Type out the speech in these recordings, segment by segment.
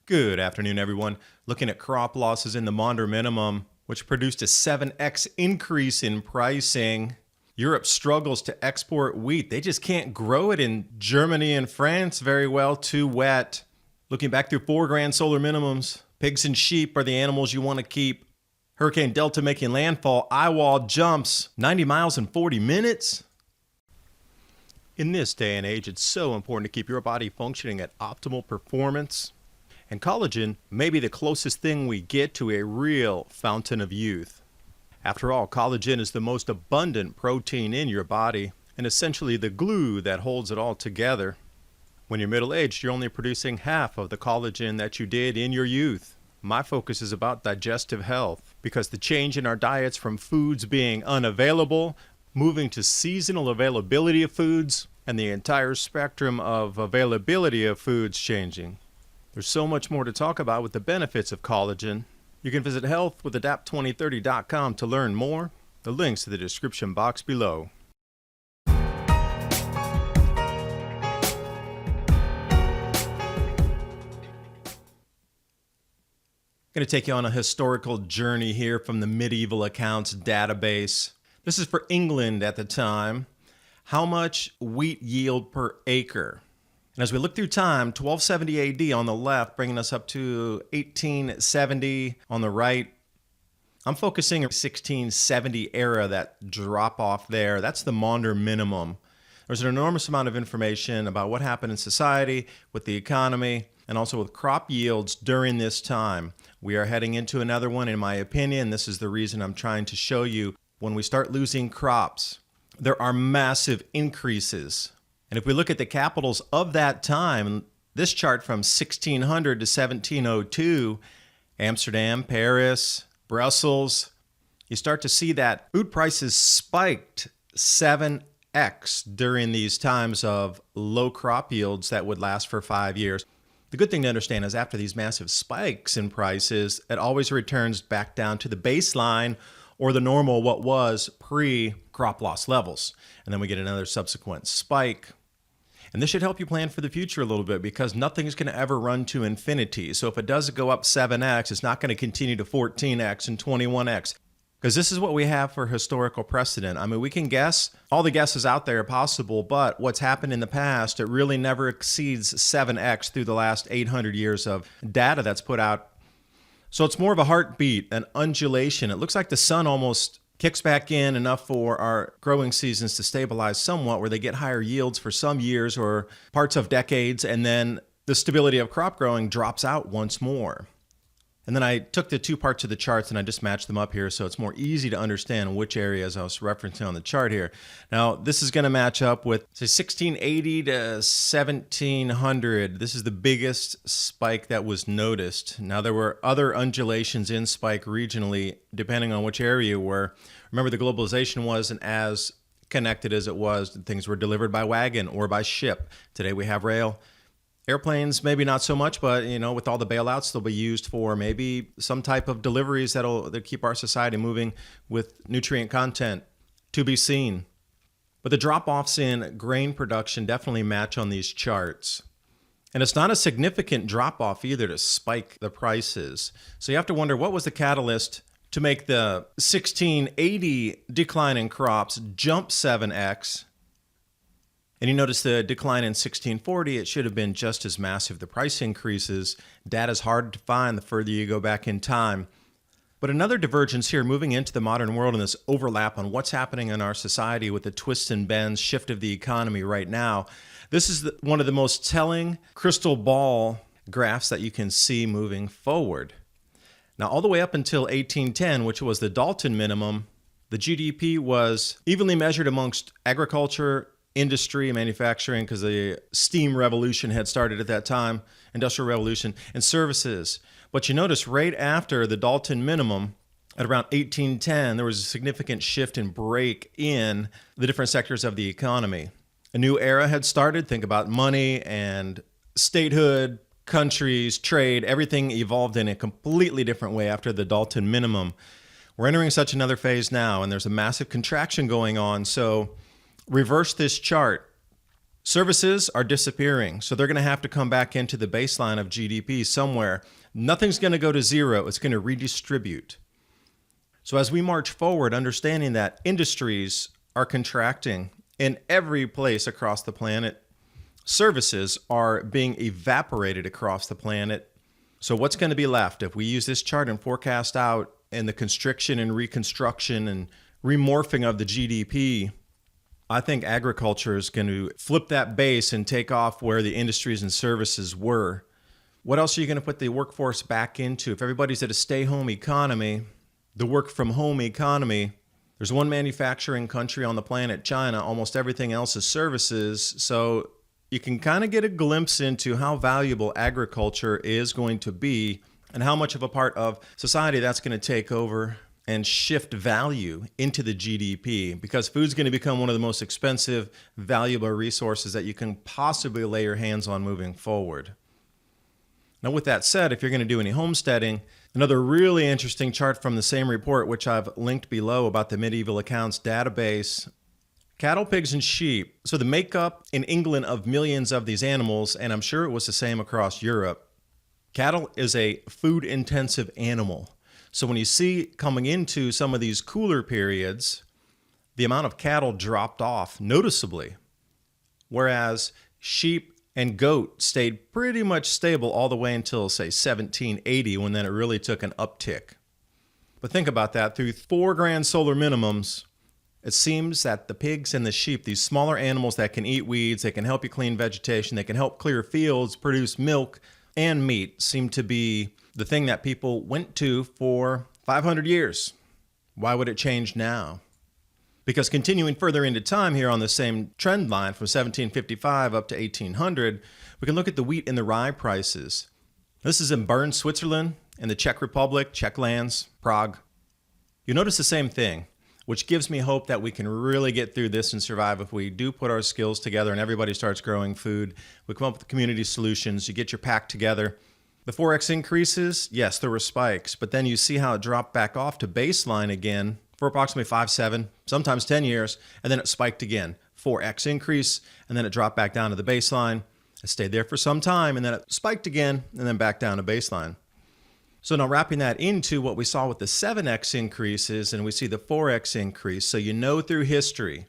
Good afternoon, everyone. Looking at crop losses in the Maunder Minimum, which produced a 7x increase in pricing. Europe struggles to export wheat. They just can't grow it in Germany and France very well, too wet. Looking back through 4 grand solar minimums, pigs and sheep are the animals you want to keep. Hurricane Delta making landfall, eye wall jumps 90 miles in 40 minutes. In this day and age, it's so important to keep your body functioning at optimal performance. And collagen may be the closest thing we get to a real fountain of youth. After all, collagen is the most abundant protein in your body and essentially the glue that holds it all together. When you're middle-aged, you're only producing half of the collagen that you did in your youth. My focus is about digestive health because the change in our diets from foods being unavailable, moving to seasonal availability of foods, and the entire spectrum of availability of foods changing. There's so much more to talk about with the benefits of collagen. You can visit healthwithadapt2030.com to learn more. The link's in the description box below. I'm going to take you on a historical journey here from the medieval accounts database. This is for England at the time. How much wheat yield per acre? And as we look through time, 1270 AD on the left, bringing us up to 1870 on the right. I'm focusing on 1670 era, that drop off there. That's the Maunder Minimum. There's an enormous amount of information about what happened in society, with the economy, and also with crop yields during this time. We are heading into another one, in my opinion. This is the reason I'm trying to show you when we start losing crops, there are massive increases. And if we look at the capitals of that time, this chart from 1600 to 1702, Amsterdam, Paris, Brussels, you start to see that food prices spiked 7x during these times of low crop yields that would last for 5 years. The good thing to understand is after these massive spikes in prices, it always returns back down to the baseline or the normal, what was pre-crop loss levels. And then we get another subsequent spike. And this should help you plan for the future a little bit because nothing's going to ever run to infinity. So if it does go up 7x, it's not going to continue to 14x and 21x. Because this is what we have for historical precedent. I mean, we can guess. All the guesses out there are possible, but what's happened in the past, it really never exceeds 7x through the last 800 years of data that's put out. So it's more of a heartbeat, an undulation. It looks like the sun almost kicks back in enough for our growing seasons to stabilize somewhat, where they get higher yields for some years or parts of decades, and then the stability of crop growing drops out once more. And then I took the 2 parts of the charts and I just matched them up here so it's more easy to understand which areas I was referencing on the chart here. Now, this is going to match up with, say, 1680 to 1700. This is the biggest spike that was noticed. Now, there were other undulations in spike regionally, depending on which area you were. Remember, the globalization wasn't as connected as it was. Things were delivered by wagon or by ship. Today, we have rail. Airplanes, maybe not so much, but with all the bailouts, they'll be used for maybe some type of deliveries that'll keep our society moving with nutrient content, to be seen. But the drop-offs in grain production definitely match on these charts. And it's not a significant drop-off either to spike the prices. So you have to wonder, what was the catalyst to make the 1680 decline in crops jump 7x? And you notice the decline in 1640, it should have been just as massive. The price increases, data's hard to find the further you go back in time. But another divergence here, moving into the modern world, and this overlap on what's happening in our society with the twists and bends, shift of the economy right now. This is one of the most telling crystal ball graphs that you can see moving forward. Now, all the way up until 1810, which was the Dalton minimum, the GDP was evenly measured amongst agriculture, industry, manufacturing, because the steam revolution had started at that time, industrial revolution, and services. But you notice right after the Dalton minimum, at around 1810, there was a significant shift and break in the different sectors of the economy. A new era had started. Think about money and statehood, countries, trade, everything evolved in a completely different way after the Dalton minimum. We're entering such another phase now, and there's a massive contraction going on. So reverse this chart. Services are disappearing, so they're going to have to come back into the baseline of GDP somewhere. Nothing's going to go to zero. It's going to redistribute. So as we march forward, understanding that industries are contracting in every place across the planet, services are being evaporated across the planet. So what's going to be left if we use this chart and forecast out in the constriction and reconstruction and remorphing of the GDP? I think agriculture is going to flip that base and take off where the industries and services were. What else are you going to put the workforce back into? If everybody's at a stay-home economy, the work-from-home economy, there's one manufacturing country on the planet, China. Almost everything else is services. So you can kind of get a glimpse into how valuable agriculture is going to be and how much of a part of society that's going to take over and shift value into the GDP, because food's going to become one of the most expensive, valuable resources that you can possibly lay your hands on moving forward. Now, with that said, if you're going to do any homesteading, another really interesting chart from the same report, which I've linked below about the medieval accounts database, cattle, pigs, and sheep. So the makeup in England of millions of these animals, and I'm sure it was the same across Europe. Cattle is a food-intensive animal. So when you see coming into some of these cooler periods, the amount of cattle dropped off noticeably, whereas sheep and goat stayed pretty much stable all the way until, say, 1780, when then it really took an uptick. But think about that. Through 4 grand solar minimums, it seems that the pigs and the sheep, these smaller animals that can eat weeds, they can help you clean vegetation, they can help clear fields, produce milk and meat, seem to be the thing that people went to for 500 years. Why would it change now? Because continuing further into time here on the same trend line from 1755 up to 1800, we can look at the wheat and the rye prices. This is in Bern, Switzerland, in the Czech Republic, Czech lands, Prague. You notice the same thing, which gives me hope that we can really get through this and survive if we do put our skills together and everybody starts growing food. We come up with community solutions. You get your pack together. The Forex increases, yes, there were spikes, but then you see how it dropped back off to baseline again for approximately 5, 7, sometimes 10 years, and then it spiked again. 4x increase, and then it dropped back down to the baseline. It stayed there for some time, and then it spiked again, and then back down to baseline. So now wrapping that into what we saw with the 7x increases, and we see the 4x increase, so you know through history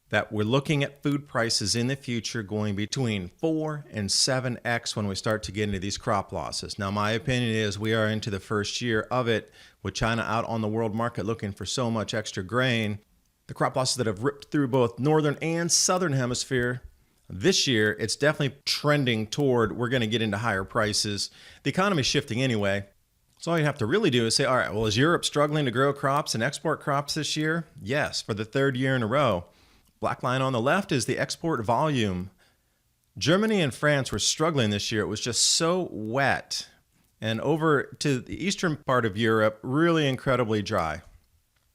that we're looking at food prices in the future going between 4 and 7x when we start to get into these crop losses. Now, my opinion is we are into the first year of it, with China out on the world market looking for so much extra grain. The crop losses that have ripped through both northern and southern hemisphere. This year, it's definitely trending toward we're going to get into higher prices. The economy's shifting anyway. So all you have to really do is say, all right, well, is Europe struggling to grow crops and export crops this year? Yes, for the 3rd year in a row. Black line on the left is the export volume. Germany and France were struggling this year. It was just so wet. And over to the eastern part of Europe, really incredibly dry.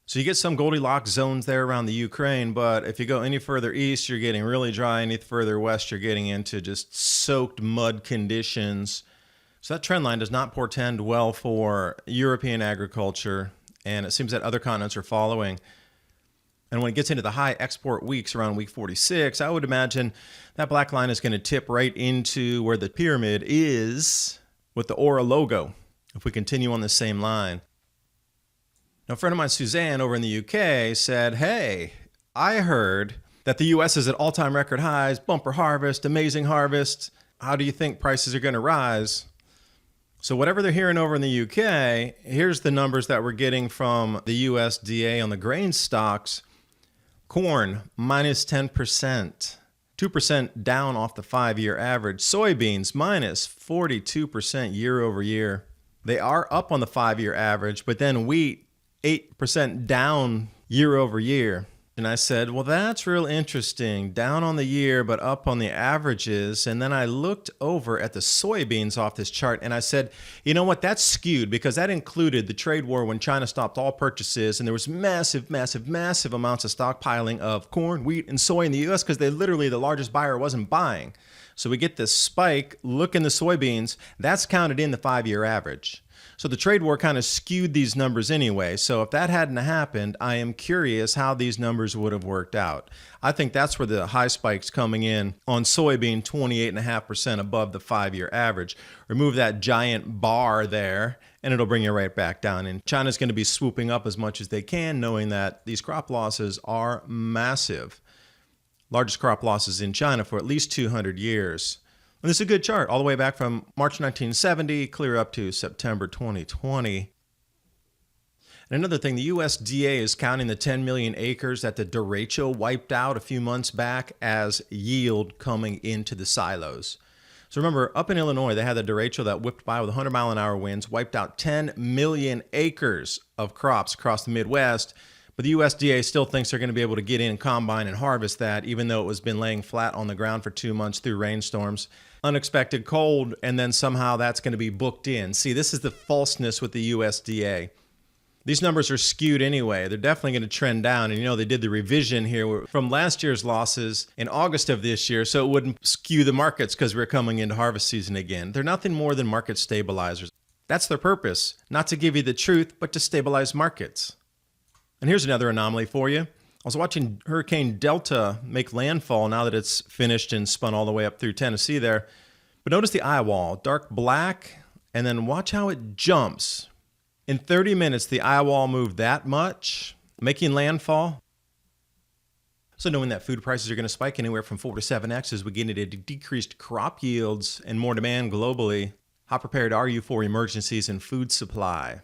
So you get some Goldilocks zones there around the Ukraine, but if you go any further east, you're getting really dry. Any further west, you're getting into just soaked mud conditions. So that trend line does not portend well for European agriculture, and it seems that other continents are following. And when it gets into the high export weeks around week 46, I would imagine that black line is going to tip right into where the pyramid is with the Aura logo, if we continue on the same line. Now, a friend of mine, Suzanne, over in the UK said, hey, I heard that the US is at all-time record highs, bumper harvest, amazing harvest. How do you think prices are going to rise? So whatever they're hearing over in the UK, here's the numbers that we're getting from the USDA on the grain stocks. Corn, minus 10%, 2% down off the 5-year average. Soybeans, minus 42% year over year. They are up on the 5-year average, but then wheat, 8% down year over year. And I said, well, that's real interesting. Down on the year, but up on the averages. And then I looked over at the soybeans off this chart, and I said, you know what? That's skewed because that included the trade war when China stopped all purchases, and there was massive amounts of stockpiling of corn, wheat, and soy in the U.S. because the largest buyer wasn't buying. So we get this spike. Look in the soybeans. That's counted in the 5-year average. So the trade war kind of skewed these numbers anyway. So if that hadn't happened, I am curious how these numbers would have worked out. I think that's where the high spike's coming in on soybean, 28.5% above the 5-year average. Remove that giant bar there and it'll bring you right back down. And China's going to be swooping up as much as they can, knowing that these crop losses are massive. Largest crop losses in China for at least 200 years. And this is a good chart, all the way back from March 1970, clear up to September 2020. And another thing, the USDA is counting the 10 million acres that the derecho wiped out a few months back as yield coming into the silos. So remember, up in Illinois, they had the derecho that whipped by with 100-mile-an-hour winds, wiped out 10 million acres of crops across the Midwest. But the USDA still thinks they're going to be able to get in, combine, and harvest that, even though it was been laying flat on the ground for 2 months through rainstorms, unexpected cold, and then somehow that's going to be booked in. See, this is the falseness with the USDA. These numbers are skewed anyway. They're definitely going to trend down. And you know, they did the revision here from last year's losses in August of this year, so it wouldn't skew the markets because we're coming into harvest season again. They're nothing more than market stabilizers. That's their purpose, not to give you the truth, but to stabilize markets. And here's another anomaly for you. I was watching Hurricane Delta make landfall now that it's finished and spun all the way up through Tennessee there. But notice the eye wall, dark black, and then watch how it jumps. In 30 minutes, the eye wall moved that much, making landfall. So knowing that food prices are going to spike anywhere from 4 to 7x as we get into decreased crop yields and more demand globally, how prepared are you for emergencies in food supply?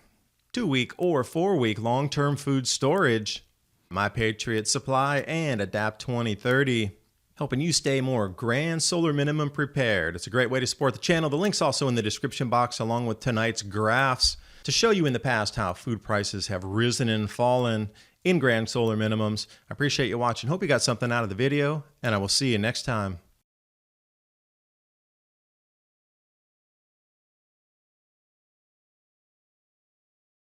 2-week or 4-week long-term food storage, My Patriot Supply, and Adapt 2030, helping you stay more grand solar minimum prepared. It's a great way to support the channel. The link's also in the description box along with tonight's graphs to show you in the past how food prices have risen and fallen in grand solar minimums. I appreciate you watching. Hope you got something out of the video, and I will see you next time.